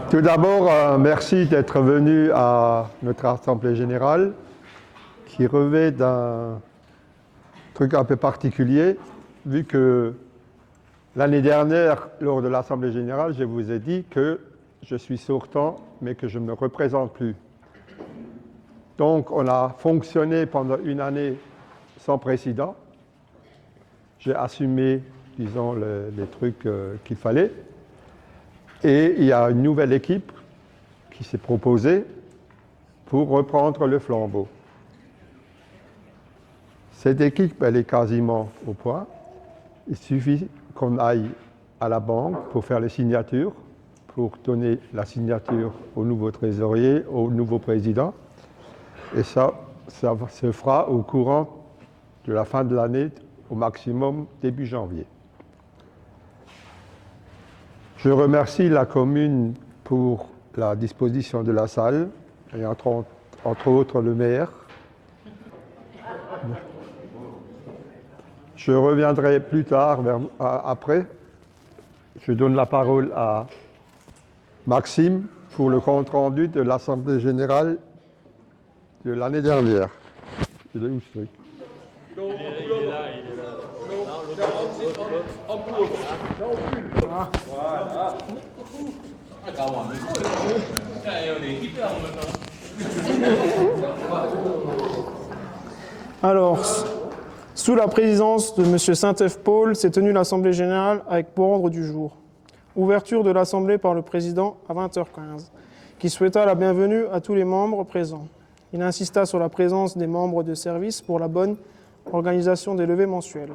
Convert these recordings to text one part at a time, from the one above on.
Tout d'abord, merci d'être venu à notre Assemblée générale qui revêt d'un truc un peu particulier, vu que l'année dernière, lors de l'Assemblée générale, je vous ai dit que je suis sortant, mais que je ne me représente plus. Donc, on a fonctionné pendant une année sans président. J'ai assumé, disons, les trucs qu'il fallait. Et il y a une nouvelle équipe qui s'est proposée pour reprendre le flambeau. Cette équipe, elle est quasiment au point. Il suffit qu'on aille à la banque pour faire les signatures, pour donner la signature au nouveau trésorier, au nouveau président. Et ça se fera au courant de la fin de l'année, au maximum début janvier. Je remercie la commune pour la disposition de la salle, et entre autres le maire. Je reviendrai plus tard, après. Je donne la parole à Maxime pour le compte-rendu de l'Assemblée générale de l'année dernière. Il est où ce truc ? Il est là. Alors, sous la présidence de M. Saint-Ève-Paul, s'est tenue l'Assemblée générale avec pour ordre du jour. Ouverture de l'Assemblée par le président à 20h15, qui souhaita la bienvenue à tous les membres présents. Il insista sur la présence des membres de service pour la bonne organisation des levées mensuelles.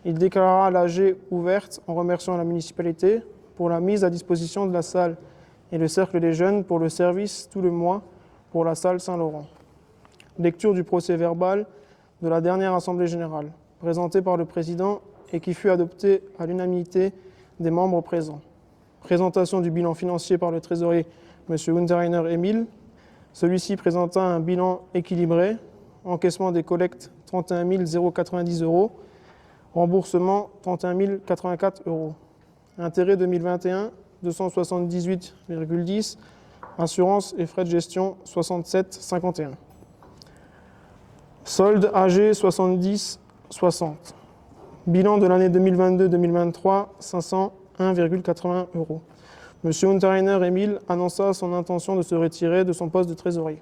Il déclara l'AG ouverte en remerciant la municipalité pour la mise à disposition de la salle et le Cercle des Jeunes pour le service tout le mois pour la salle Saint-Laurent. Lecture du procès-verbal de la dernière Assemblée générale, présentée par le président et qui fut adoptée à l'unanimité des membres présents. Présentation du bilan financier par le trésorier M. Unterreiner Emil. Celui-ci présenta un bilan équilibré, encaissement des collectes 31 090 €, remboursement 31 084 €, intérêt 2021 278,10 €, assurance et frais de gestion 67,51 €. Solde AG 70,60 €. Bilan de l'année 2022-2023 501,80 €. M. Unterreiner Emil annonça son intention de se retirer de son poste de trésorier.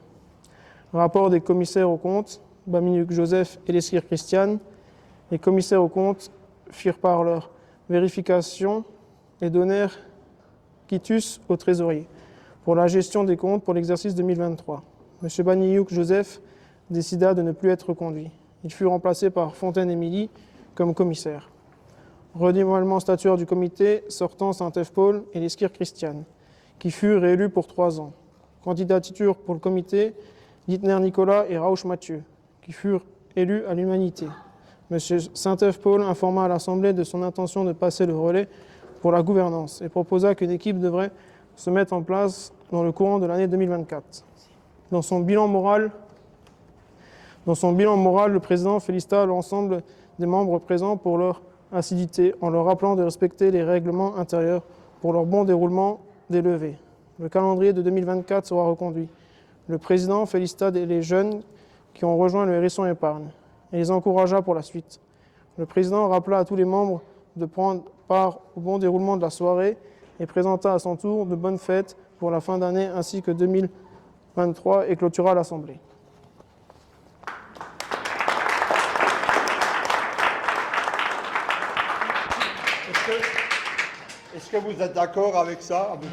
Rapport des commissaires aux comptes, Baminiuk Joseph et Leskir Christian. Les commissaires aux comptes firent par leur vérification et donnèrent quitus au trésorier pour la gestion des comptes pour l'exercice 2023. M. Baminiuk Joseph décida de ne plus être reconduit. Il fut remplacé par Fontaine-Émilie comme commissaire. Renouvellement statuaire du comité sortant Saint-Ève-Paul et Leskir Christian, qui fut réélu pour 3 ans. Candidature pour le comité, Littner Nicolas et Rauch Mathieu, qui furent élus à l'unanimité. M. Saint-Ève-Paul informa à l'Assemblée de son intention de passer le relais pour la gouvernance et proposa qu'une équipe devrait se mettre en place dans le courant de l'année 2024. Dans son bilan moral, le président félicita l'ensemble des membres présents pour leur assiduité en leur rappelant de respecter les règlements intérieurs pour leur bon déroulement des levées. Le calendrier de 2024 sera reconduit. Le président félicita les jeunes qui ont rejoint le Hérisson Épargne et les encouragea pour la suite. Le président rappela à tous les membres de prendre part au bon déroulement de la soirée et présenta à son tour de bonnes fêtes pour la fin d'année ainsi que 2023 et clôtura l'Assemblée. Est-ce que vous êtes d'accord avec ça, M.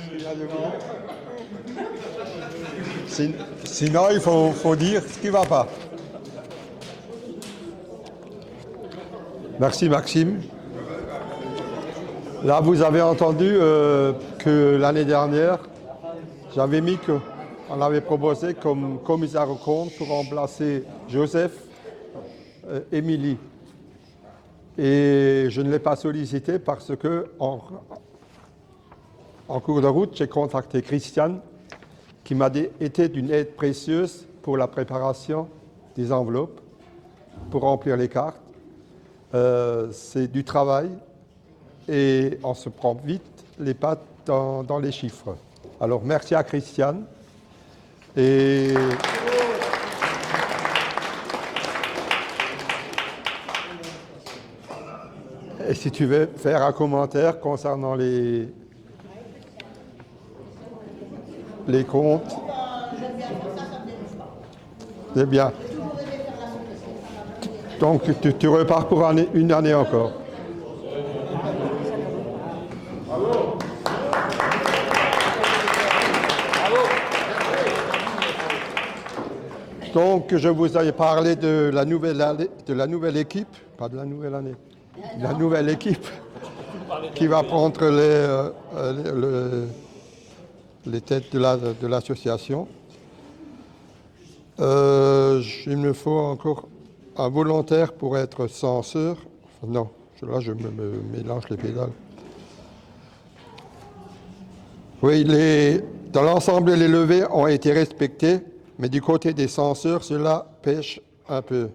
Sinon, il faut dire ce qui ne va pas. Merci, Maxime. Là, vous avez entendu que l'année dernière, j'avais mis qu'on avait proposé comme commissaire aux comptes pour remplacer Joseph Émilie. Et je ne l'ai pas sollicité parce que en cours de route, j'ai contacté Christiane, qui m'a été d'une aide précieuse pour la préparation des enveloppes, pour remplir les cartes. C'est du travail et on se prend vite les pattes dans les chiffres. Alors, merci à Christiane. Et si tu veux faire un commentaire concernant les comptes, c'est bien. Donc, tu repars pour une année encore. Donc, je vous avais parlé de la nouvelle équipe, pas de la nouvelle année, la nouvelle équipe qui va prendre les têtes de l'association. Il me faut encore un volontaire pour être censeur. Non, là je me mélange les pédales. Oui, dans l'ensemble, les levées ont été respectées, mais du côté des censeurs, cela pêche un peu.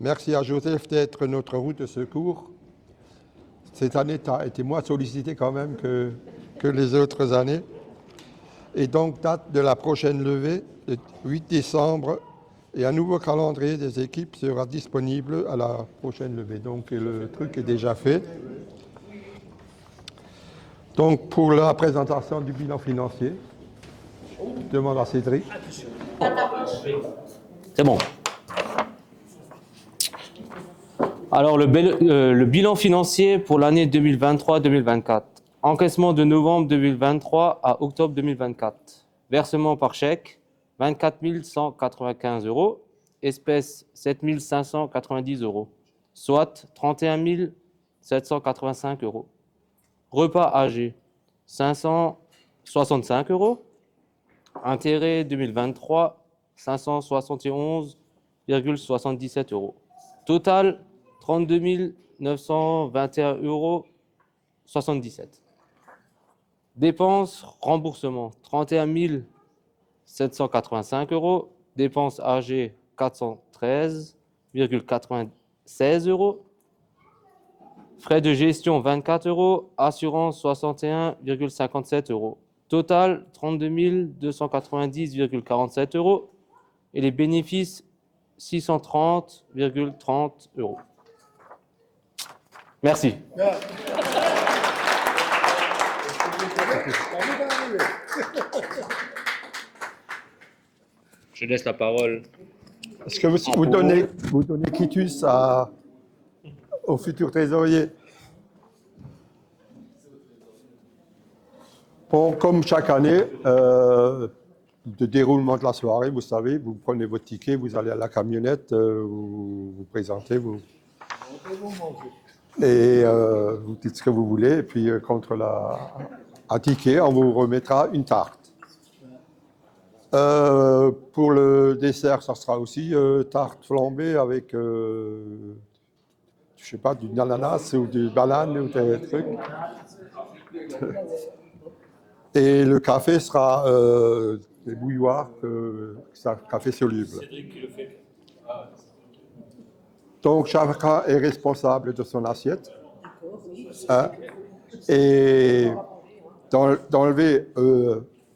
Merci à Joseph d'être notre roue de secours. Cette année, tu as été moins sollicité quand même que les autres années. Et donc, date de la prochaine levée, le 8 décembre, et un nouveau calendrier des équipes sera disponible à la prochaine levée. Donc, le truc est déjà fait. Donc, pour la présentation du bilan financier, je demande à Cédric. C'est bon. Alors, le bilan financier pour l'année 2023-2024. Encaissement de novembre 2023 à octobre 2024. Versement par chèque, 24 195 €. Espèces, 7 590 €. Soit 31 785 €. Repas âgé, 565 €. Intérêt 2023, 571,77 €. Total, 32 921,77 €. Dépenses, remboursement, 31 785 €. Dépenses âgées, 413,96 €. Frais de gestion, 24 €. Assurance, 61,57 €. Total, 32 290,47 €. Et les bénéfices, 630,30 €. Merci. Je laisse la parole. Est-ce que vous donnez quitus au futur trésorier? Bon, comme chaque année, le déroulement de la soirée, vous savez, vous prenez votre ticket, vous allez à la camionnette, vous présentez, et vous dites ce que vous voulez, et puis contre un ticket, on vous remettra une tarte. Pour le dessert, ça sera aussi tarte flambée avec, je sais pas, du ananas ou du banane ou des trucs. Et le café sera des bouilloires, café soluble. Cédric qui le fait. Donc chacun est responsable de son assiette. Hein? Et d'enlever,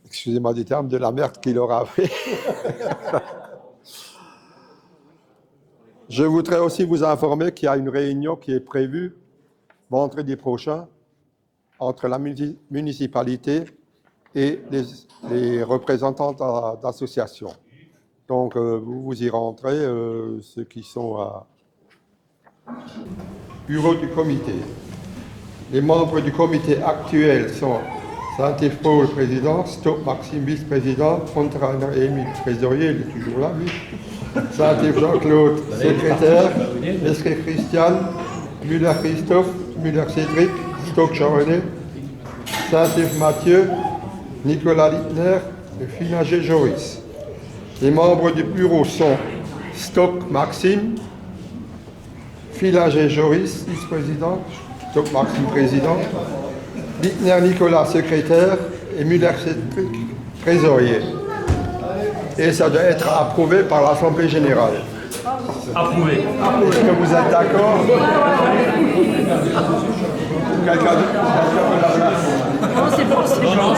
excusez-moi du terme, de la merde qu'il aura fait. Je voudrais aussi vous informer qu'il y a une réunion qui est prévue vendredi prochain entre la municipalité et les représentants d'associations. Donc, vous y rentrez, ceux qui sont à bureau du comité. Les membres du comité actuels sont Saint-Yves Paul, président, Stock Maxime, vice-président, Fontreiner Émile, trésorier, il est toujours là, lui. Saint-Yves Jean-Claude, secrétaire, Esquet Christiane, Muller Christophe, Muller Cédric, Stock Jean-René, Saint-Yves Mathieu, Nicolas Littner et Finager Joris. Les membres du bureau sont Stock Maxime, Finager Joris, vice-président, Stock Maxime, président, Littner Nicolas, secrétaire, et Muller Cédric, trésorier. Et ça doit être approuvé par l'Assemblée générale. Approuvé. Est-ce que vous êtes d'accord? Quelqu'un veut la place? Non, c'est bon.